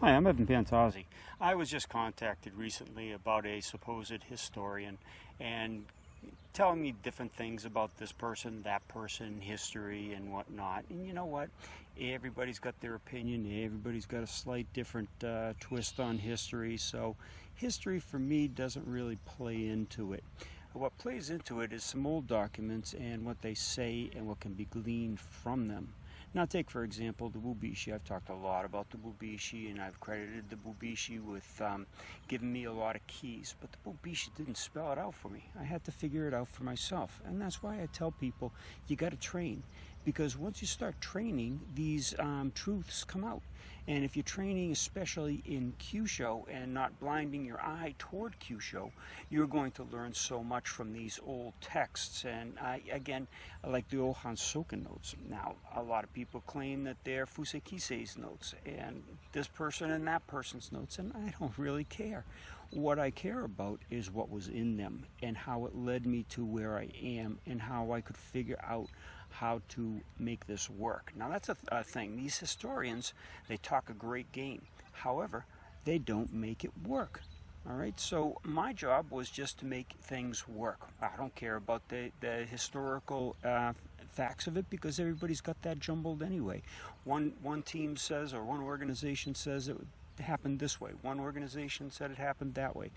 Hi, I'm Evan Pantazi. I was just contacted recently about a supposed historian and telling me different things about this person, that person, history, and whatnot. And you know what? Everybody's got their opinion. Everybody's got a slight different twist on history. So history for me doesn't really play into it. What plays into it is some old documents and what they say and what can be gleaned from them. Now take for example the Bubishi. I've talked a lot about the Bubishi and I've credited the Bubishi with giving me a lot of keys, but the Bubishi didn't spell it out for me. I had to figure it out for myself, and that's why I tell people you got to train, because once you start training, these truths come out. And if you're training especially in Kyusho and not blinding your eye toward Kyusho, you're going to learn so much from these old texts. And again, like the old Hansoken notes. Now, a lot of people claim that they're Fusekisei's notes and this person and that person's notes, and I don't really care. What I care about is what was in them and how it led me to where I am and how I could figure out how to make this work. Now that's a thing. These historians, they talk a great game. However, they don't make it work. All right, so my job was just to make things work. I don't care about the historical facts of it, because everybody's got that jumbled anyway. One team says, or one organization says it happened this way. One organization said it happened that way.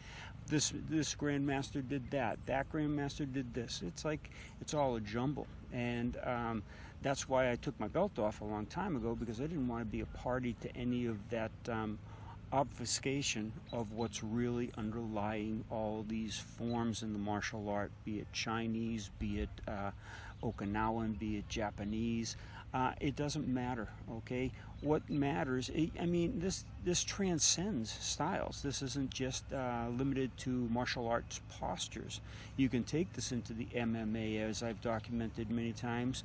This grandmaster did that. That grandmaster did this. It's like it's all a jumble, and that's why I took my belt off a long time ago, because I didn't want to be a party to any of that obfuscation of what's really underlying all these forms in the martial art, be it Chinese, be it Okinawan, be it Japanese. It doesn't matter, okay? What matters, I mean, this transcends styles. This isn't just limited to martial arts postures. You can take this into the MMA, as I've documented many times.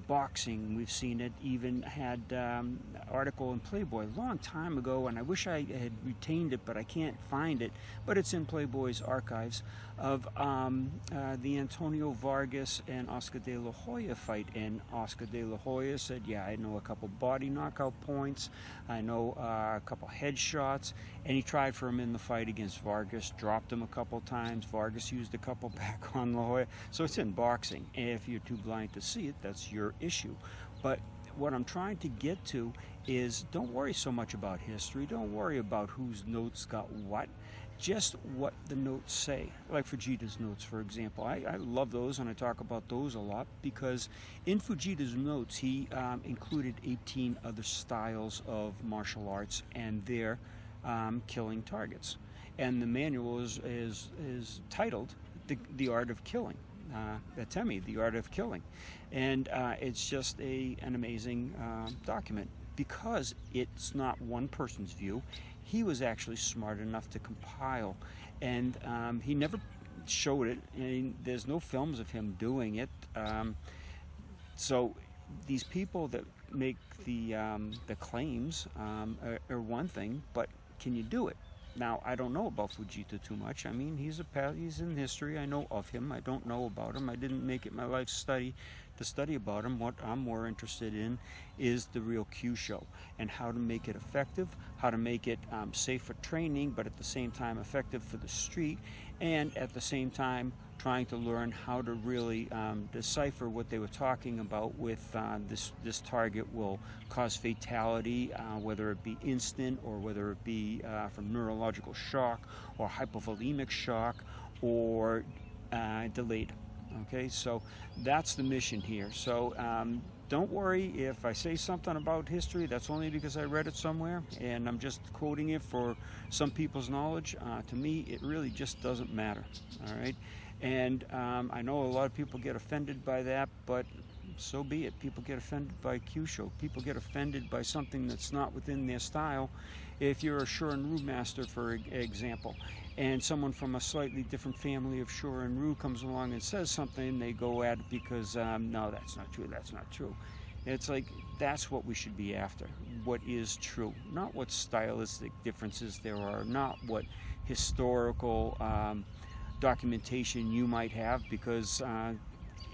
Boxing, we've seen it, even had an article in Playboy a long time ago, and I wish I had retained it, but I can't find it, but it's in Playboy's archives, of the Antonio Vargas and Oscar de la Hoya fight. And Oscar de la Hoya said, yeah, I know a couple body knockout points, I know a couple headshots, and he tried for him in the fight against Vargas, dropped him a couple times. Vargas used a couple back on La Hoya. So it's in boxing, and if you're too blind to see it, that's your issue. But what I'm trying to get to is, don't worry so much about history. Don't worry about whose notes got what. Just what the notes say. Like Fujita's notes, for example. I love those, and I talk about those a lot, because in Fujita's notes he included 18 other styles of martial arts and their killing targets. And the manual is titled The Art of Killing. Atemi, The Art of Killing. And it's just an amazing document, because it's not one person's view. He was actually smart enough to compile, and he never showed it, and there's no films of him doing it. So these people that make the claims are one thing, but can you do it? Now, I don't know about Fujita too much. I mean, he's in history. I know of him. I don't know about him. I didn't make it my life study to study about him. What I'm more interested in is the real Kyusho, and how to make it effective, how to make it safe for training, but at the same time effective for the street, and at the same time trying to learn how to really decipher what they were talking about with this target will cause fatality, whether it be instant or whether it be from neurological shock or hypovolemic shock or delayed. Okay, so that's the mission here. So don't worry if I say something about history. That's only because I read it somewhere, and I'm just quoting it for some people's knowledge. To me, it really just doesn't matter. All right, and I know a lot of people get offended by that, but so be it. People get offended by Kyusho. People get offended by something that's not within their style. If you're a Shorin-ryu master, for example, and someone from a slightly different family of Shorin-ryu comes along and says something, they go at it because, no, that's not true, that's not true. It's like, that's what we should be after. What is true, not what stylistic differences there are, not what historical documentation you might have, because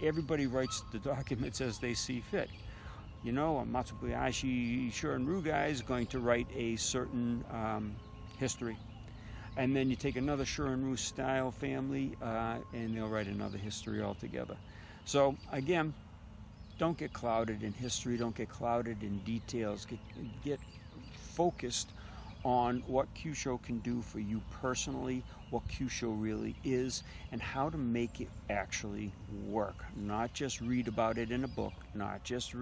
everybody writes the documents as they see fit. You know, a Matsubayashi Shorin-ryu guy is going to write a certain history. And then you take another Shorin-ryu style family and they'll write another history altogether. So again, don't get clouded in history, don't get clouded in details. Get focused on what Kyusho can do for you personally, what Kyusho really is, and how to make it actually work. Not just read about it in a book, not just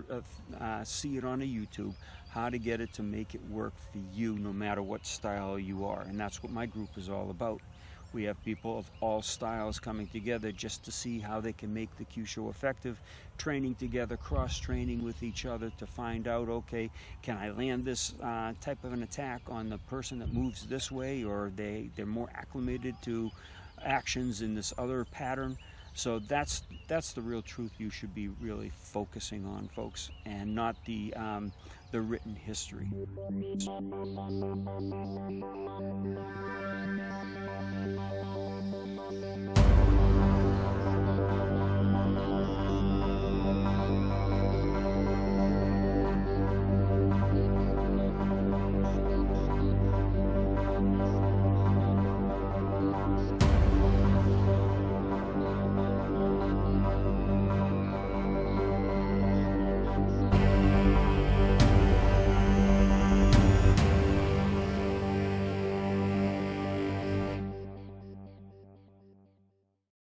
see it on a YouTube, how to get it to make it work for you no matter what style you are. And that's what my group is all about. We have people of all styles coming together just to see how they can make the Kyusho effective, training together, cross-training with each other to find out, okay, can I land this type of an attack on the person that moves this way, or they're more acclimated to actions in this other pattern. So that's the real truth you should be really focusing on, folks, and not the written history.